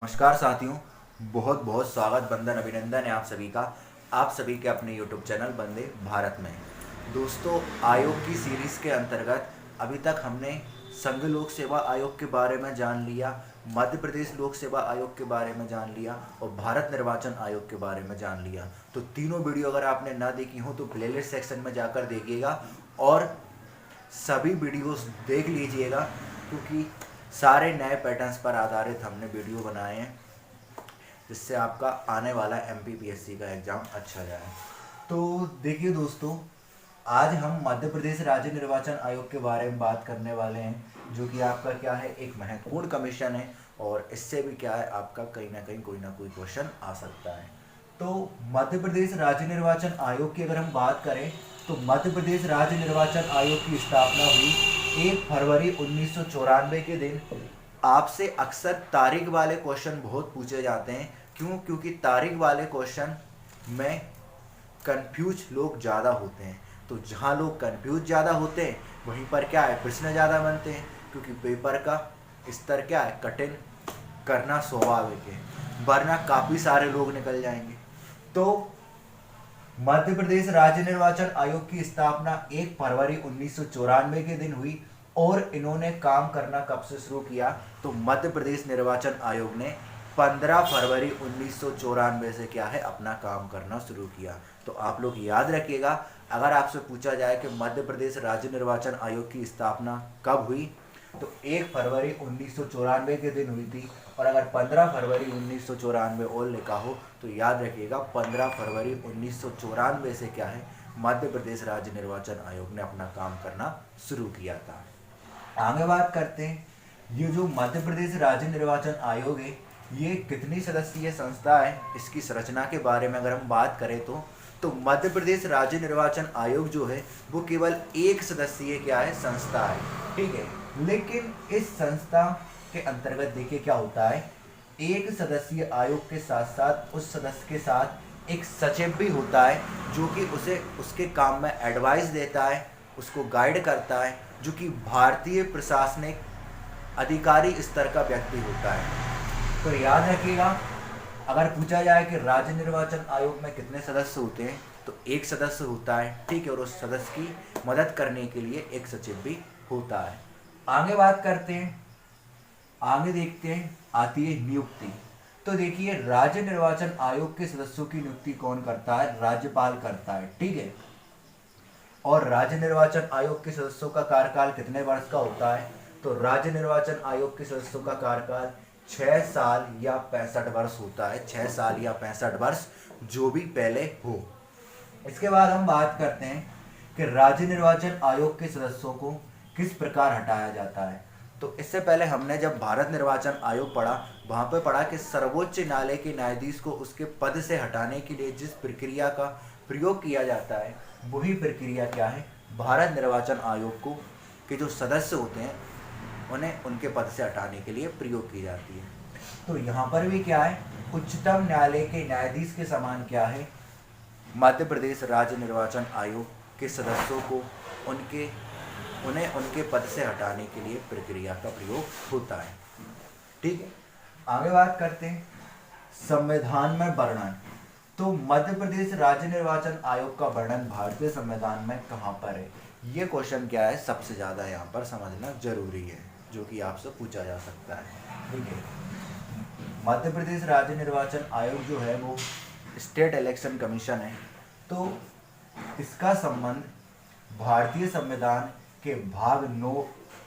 नमस्कार साथियों, बहुत बहुत स्वागत, वंदन, अभिनंदन है आप सभी का। आप सभी के अपने यूट्यूब चैनल वंदे भारत में। दोस्तों, आयोग की सीरीज़ के अंतर्गत अभी तक हमने संघ लोक सेवा आयोग के बारे में जान लिया, मध्य प्रदेश लोक सेवा आयोग के बारे में जान लिया और भारत निर्वाचन आयोग के बारे में जान लिया। तो तीनों वीडियो अगर आपने ना देखी हो तो प्लेलिस्ट सेक्शन में जाकर देखिएगा और सभी वीडियोस देख लीजिएगा, क्योंकि सारे नए पैटर्न्स पर आधारित हमने वीडियो बनाए हैं जिससे आपका आने वाला एमपीपीएससी का एग्ज़ाम अच्छा जाए। तो देखिए दोस्तों, आज हम मध्य प्रदेश राज्य निर्वाचन आयोग के बारे में बात करने वाले हैं, जो कि आपका क्या है, एक महत्वपूर्ण कमीशन है और इससे भी क्या है, आपका कहीं ना कहीं कोई ना कोई क्वेश्चन आ सकता है। तो मध्य प्रदेश राज्य निर्वाचन आयोग की अगर हम बात करें तो मध्य प्रदेश राज्य निर्वाचन आयोग की स्थापना हुई 1 फरवरी 1994 के दिन। आपसे अक्सर तारीख वाले क्वेश्चन बहुत पूछे जाते हैं। क्यों? क्योंकि तारीख वाले क्वेश्चन में कंफ्यूज लोग ज़्यादा होते हैं। तो जहाँ लोग कंफ्यूज ज़्यादा होते हैं वहीं पर क्या है, प्रश्न ज़्यादा बनते हैं, क्योंकि पेपर का स्तर क्या है, कठिन करना स्वाभाविक है, वरना काफ़ी सारे लोग निकल जाएंगे। तो मध्य प्रदेश राज्य निर्वाचन आयोग की स्थापना 1 फरवरी 1994 के दिन हुई और इन्होंने काम करना कब से शुरू किया, तो मध्य प्रदेश निर्वाचन आयोग ने 15 फरवरी 1994 से क्या है, अपना काम करना शुरू किया। तो आप लोग याद रखिएगा, अगर आपसे पूछा जाए कि मध्य प्रदेश राज्य निर्वाचन आयोग की स्थापना कब हुई, तो 1 फरवरी 1994 के दिन हुई थी। और अगर 15 फरवरी 1994 और लिखा हो तो याद रखिएगा 15 फरवरी 1994 से क्या है, मध्य प्रदेश राज्य निर्वाचन आयोग ने अपना काम करना शुरू किया था। आगे बात करते हैं, ये जो मध्य प्रदेश राज्य निर्वाचन आयोग है, ये कितनी सदस्यीय संस्था है, इसकी संरचना के बारे में अगर हम बात करें तो मध्य प्रदेश राज्य निर्वाचन आयोग जो है वो केवल एक सदस्यीय क्या है, संस्था है, ठीक है। लेकिन इस संस्था के अंतर्गत देखिए क्या होता है, एक सदस्यीय आयोग के साथ साथ उस सदस्य के साथ एक सचिव भी होता है, जो कि उसे उसके काम में एडवाइस देता है, उसको गाइड करता है, जो कि भारतीय प्रशासनिक अधिकारी स्तर का व्यक्ति होता है। तो याद रखिएगा, अगर पूछा जाए कि राज्य निर्वाचन आयोग में कितने सदस्य होते हैं, तो एक सदस्य होता है, ठीक है, और उस सदस्य की मदद करने के लिए एक सचिव भी होता है। आगे बात करते हैं, आगे देखते हैं, आती है नियुक्ति। तो देखिए, राज्य निर्वाचन आयोग के सदस्यों की नियुक्ति कौन करता है, राज्यपाल करता है, ठीक है। और राज्य निर्वाचन आयोग के सदस्यों का कार्यकाल कितने वर्ष का होता है, तो राज्य निर्वाचन आयोग के सदस्यों का कार्यकाल 6 साल या 65 वर्ष होता है, 6 साल या 65 वर्ष, जो भी पहले हो। इसके बाद हम बात करते हैं कि राज्य निर्वाचन आयोग के सदस्यों को किस प्रकार हटाया जाता है। तो इससे पहले हमने जब भारत निर्वाचन आयोग पढ़ा, वहाँ पे पढ़ा कि सर्वोच्च न्यायालय के न्यायाधीश को उसके पद से हटाने के लिए जिस प्रक्रिया का प्रयोग किया जाता है, वही प्रक्रिया क्या है, भारत निर्वाचन आयोग को के जो सदस्य होते हैं उन्हें उनके पद से हटाने के लिए प्रयोग की जाती है। तो यहाँ पर भी क्या है, उच्चतम न्यायालय के न्यायाधीश के समान क्या है, मध्य प्रदेश राज्य निर्वाचन आयोग के सदस्यों को उन्हें उनके पद से हटाने के लिए प्रक्रिया का प्रयोग होता है, ठीक है। आगे बात करते हैं, संविधान में वर्णन। तो मध्य प्रदेश राज्य निर्वाचन आयोग का वर्णन भारतीय संविधान में कहाँ पर है, ये क्वेश्चन क्या है, सबसे ज़्यादा यहाँ पर समझना जरूरी है, जो कि आपसे पूछा जा सकता है, ठीक है। मध्य प्रदेश राज्य निर्वाचन आयोग जो है वो स्टेट इलेक्शन कमीशन है। तो इसका संबंध भारतीय संविधान के भाग 9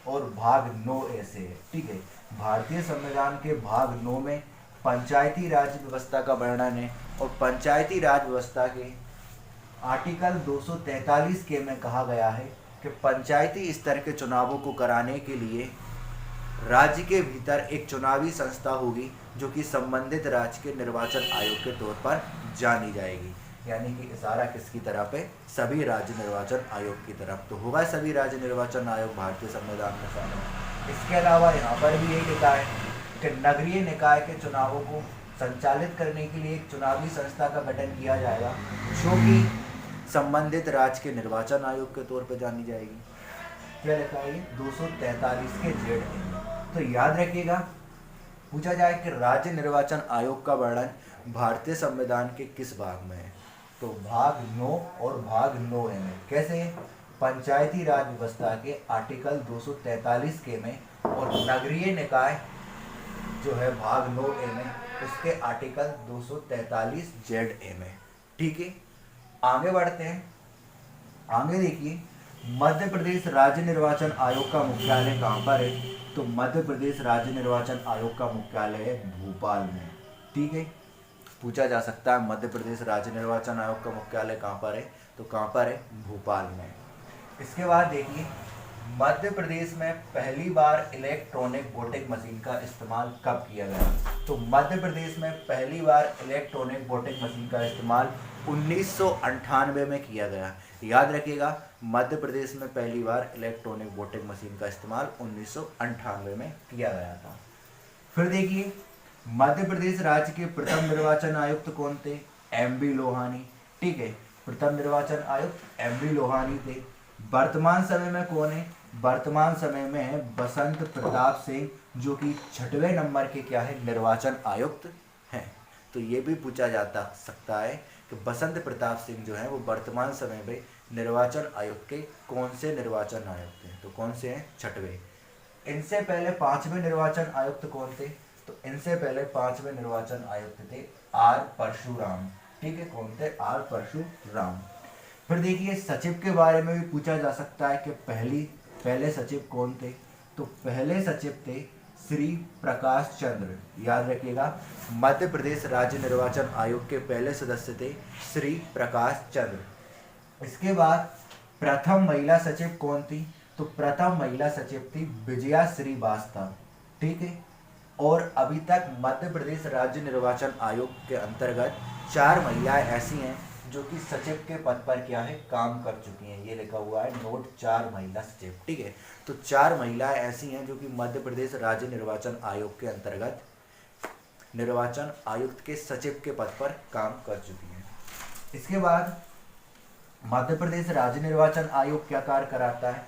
और भाग 9A से है, ठीक है। भारतीय संविधान के भाग 9 में पंचायती राज व्यवस्था का वर्णन है और पंचायती राज व्यवस्था के आर्टिकल 243 के में कहा गया है कि पंचायती स्तर के चुनावों को कराने के लिए राज्य के भीतर एक चुनावी संस्था होगी, जो कि संबंधित राज्य के निर्वाचन आयोग के तौर पर जानी जाएगी। यानी कि इशारा किसकी तरफ है, सभी राज्य निर्वाचन आयोग की तरफ। तो होगा सभी राज्य निर्वाचन आयोग भारतीय संविधान में शामिल। इसके अलावा यहाँ पर भी यही लिखा है कि नगरीय निकाय के चुनावों को संचालित करने के लिए एक चुनावी संस्था का गठन किया जाएगा, जो कि संबंधित राज्य के निर्वाचन आयोग के तौर पर जानी जाएगी। क्या लिखा है, 243 के जेड। तो याद रखिएगा, पूछा जाए कि राज्य निर्वाचन आयोग का वर्णन भारतीय संविधान के किस भाग में है, तो भाग 9 और भाग 9A में। कैसे? पंचायती राज व्यवस्था के आर्टिकल 243 के में, और नगरीय निकाय जो है भाग 9A में, उसके आर्टिकल 243 ZA में। ठीक है, आगे बढ़ते हैं। आगे देखिए, मध्य प्रदेश राज्य निर्वाचन आयोग का मुख्यालय कहाँ पर है, तो मध्य प्रदेश राज्य निर्वाचन आयोग का मुख्यालय है भोपाल में। ठीक है, पूछा जा सकता है मध्य प्रदेश राज्य निर्वाचन आयोग का मुख्यालय कहाँ पर है, तो कहाँ पर है, भोपाल में। इसके बाद देखिए, मध्य प्रदेश में पहली बार इलेक्ट्रॉनिक वोटिंग मशीन का इस्तेमाल कब किया गया, तो मध्य प्रदेश में पहली बार इलेक्ट्रॉनिक वोटिंग मशीन का इस्तेमाल 1998 में किया गया। याद रखिएगा, मध्य प्रदेश में पहली बार इलेक्ट्रॉनिक वोटिंग मशीन का इस्तेमाल 1998 में किया गया था। फिर देखिए, मध्य प्रदेश राज्य के प्रथम निर्वाचन आयुक्त कौन थे, MB लोहानी। ठीक है, प्रथम निर्वाचन आयुक्त MB लोहानी थे। वर्तमान समय में कौन है, वर्तमान समय में है बसंत प्रताप सिंह, जो कि 6वें नंबर के क्या है, निर्वाचन आयुक्त हैं। तो ये भी पूछा जाता सकता है कि बसंत प्रताप सिंह जो है वो वर्तमान समय में निर्वाचन आयोग के कौन से निर्वाचन आयुक्त हैं, तो कौन से हैं, 6वें। इनसे पहले 5वें निर्वाचन आयुक्त कौन थे, तो इनसे पहले 5वें निर्वाचन आयुक्त थे R परशुराम। ठीक है, कौन थे, R परशुराम। फिर देखिए, सचिव के बारे में भी पूछा जा सकता है कि पहले सचिव कौन थे, तो पहले सचिव थे श्री प्रकाश चंद्र। याद रखिएगा, मध्य प्रदेश राज्य निर्वाचन आयोग के पहले सदस्य थे श्री प्रकाश चंद्र। इसके बाद प्रथम महिला सचिव कौन थी, तो प्रथम महिला सचिव थी विजया श्रीवास्तव। ठीक है, और अभी तक मध्य प्रदेश राज्य निर्वाचन आयोग के अंतर्गत 4 महिलाएं ऐसी हैं जो कि सचिव के पद पर क्या है, काम कर चुकी हैं। ये लिखा हुआ है नोट, 4 महिला सचिव। ठीक है, तो 4 महिलाएं ऐसी हैं जो कि मध्य प्रदेश राज्य निर्वाचन आयोग के अंतर्गत निर्वाचन आयुक्त के सचिव के पद पर काम कर चुकी हैं। इसके बाद मध्य प्रदेश राज्य निर्वाचन आयोग क्या कार्य कराता है,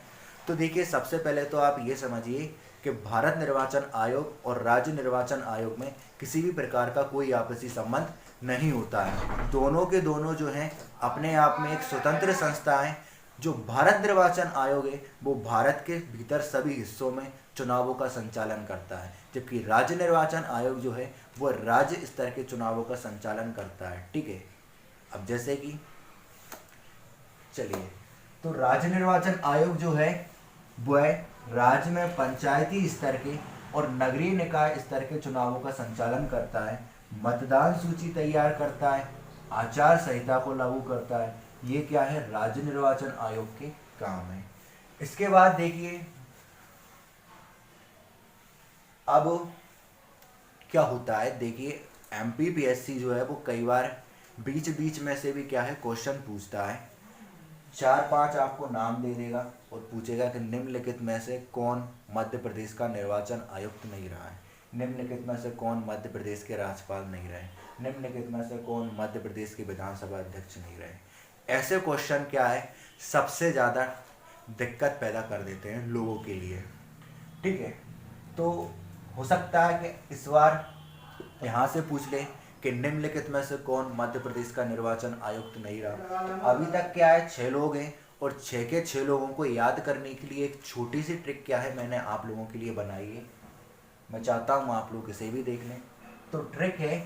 तो देखिए, सबसे पहले तो आप ये समझिए कि भारत निर्वाचन आयोग और राज्य निर्वाचन आयोग में किसी भी प्रकार का कोई आपसी संबंध नहीं होता है। दोनों के दोनों जो हैं अपने आप में एक स्वतंत्र संस्था है। जो भारत निर्वाचन आयोग है वो भारत के भीतर सभी हिस्सों में चुनावों का संचालन करता है, जबकि राज्य निर्वाचन आयोग जो है वो राज्य स्तर के चुनावों का संचालन करता है। ठीक है, अब जैसे कि चलिए, तो राज्य निर्वाचन आयोग जो है वह राज्य में पंचायती स्तर के और नगरीय निकाय स्तर के चुनावों का संचालन करता है, मतदान सूची तैयार करता है, आचार संहिता को लागू करता है। ये क्या है, राज्य निर्वाचन आयोग के काम है। इसके बाद देखिए, अब क्या होता है, देखिए MPPSC जो है वो कई बार बीच बीच में से भी क्या है, क्वेश्चन पूछता है। 4-5 आपको नाम दे देगा और पूछेगा कि निम्नलिखित में से कौन मध्य प्रदेश का निर्वाचन आयुक्त नहीं रहा है, निम्नलिखित में से कौन मध्य प्रदेश के राज्यपाल नहीं रहे, निम्नलिखित में से कौन मध्य प्रदेश के विधानसभा अध्यक्ष नहीं रहे। ऐसे क्वेश्चन क्या है, सबसे ज़्यादा दिक्कत पैदा कर देते हैं लोगों के लिए। ठीक है, तो हो सकता है कि इस बार यहाँ से पूछ ले कि निम्नलिखित में से कौन मध्य प्रदेश का निर्वाचन आयुक्त नहीं रहा। तो अभी तक क्या है, 6 लोग हैं, और 6 के 6 लोगों को याद करने के लिए एक छोटी सी ट्रिक क्या है, मैंने आप लोगों के लिए बनाई है। मैं चाहता हूँ आप लोग इसे भी देख लें। तो ट्रिक है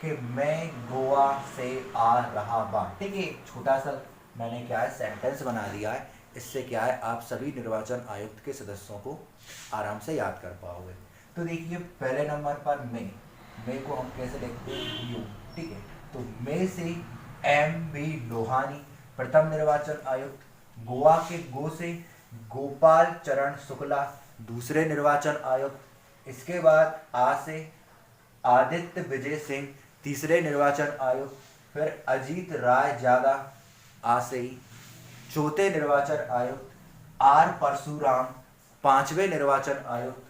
कि मैं गोवा से आ रहा बा। ठीक है, छोटा सा मैंने क्या है, सेंटेंस बना दिया है। इससे क्या है, आप सभी निर्वाचन आयुक्त के सदस्यों को आराम से याद कर पाओगे। तो देखिए, पहले नंबर पर मैं को हम कैसे लिखते हैं, यू। ठीक है, तो मैं से MB लोहानी प्रथम निर्वाचन आयुक्त, गोवा के गो से गोपाल चरण शुक्ला दूसरे निर्वाचन आयुक्त, इसके बाद आ से आदित्य विजय सिंह तीसरे निर्वाचन आयुक्त, फिर अजीत राय जादा आ से ही चौथे निर्वाचन आयुक्त, R परशुराम 5वें निर्वाचन आयुक्त,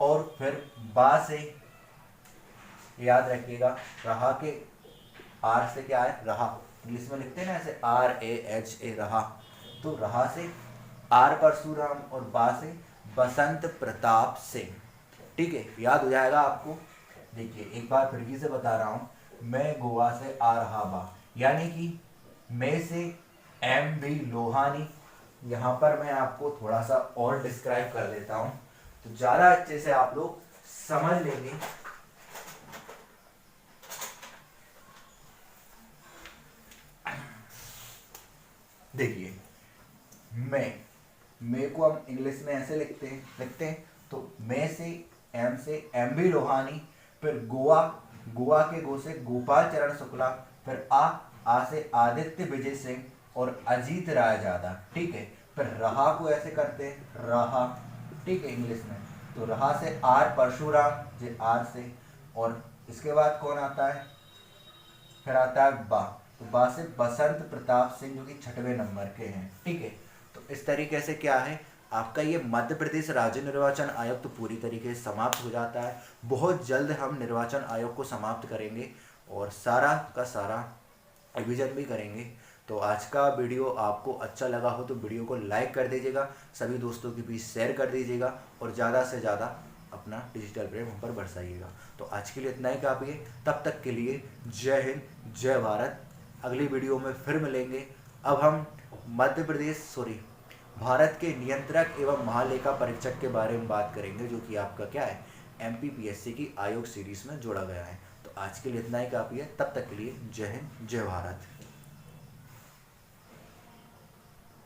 और फिर बा से याद रखिएगा, रहा के R से क्या है, रहा, इंग्लिश में लिखते हैं ना ऐसे RAHA, रहा। तो रहा से R परशुराम और बा से बसंत प्रताप सिंह। ठीक है, याद हो जाएगा आपको। देखिए एक बार फिर से बता रहा हूँ, मैं गोवा से आ रहा बा, यानी कि मैं से एम बी लोहानी। यहाँ पर मैं आपको थोड़ा सा और डिस्क्राइब कर देता हूँ तो ज़्यादा अच्छे से आप लोग समझ लेंगे। देखिए मैं को हम इंग्लिश में ऐसे लिखते हैं तो मैं से एम बी लोहानी, फिर गोवा, गोवा के गो से गोपाल चरण शुक्ला, फिर आ से आदित्य विजय सिंह और अजीत राय ज्यादा, ठीक है। फिर रहा को ऐसे करते हैं रहा, ठीक है इंग्लिश में। तो रहा से आर परशुराम, जे आर से, और इसके बाद कौन आता है, फिर आता है बा, तो बा से बसंत प्रताप सिंह जो कि 6वें नंबर के हैं, ठीक है। तो इस तरीके से क्या है, आपका ये मध्य प्रदेश राज्य निर्वाचन आयोग तो पूरी तरीके से समाप्त हो जाता है। बहुत जल्द हम निर्वाचन आयोग को समाप्त करेंगे और सारा का सारा रिवीजन भी करेंगे। तो आज का वीडियो आपको अच्छा लगा हो तो वीडियो को लाइक कर दीजिएगा, सभी दोस्तों के बीच शेयर कर दीजिएगा और ज़्यादा से ज़्यादा अपना डिजिटल प्रेम हम पर बरसाइएगा। तो आज के लिए इतना ही काफ़ी है, तब तक के लिए जय हिंद जय भारत। अगली वीडियो में फिर मिलेंगे। अब हम मध्य प्रदेश भारत के नियंत्रक एवं महालेखा परीक्षक के बारे में बात करेंगे, जो कि आपका क्या है, MPPSC की आयोग सीरीज में जोड़ा गया है। तो आज के लिए इतना ही काफ़ी है, तब तक के लिए जय हिंद जय भारत।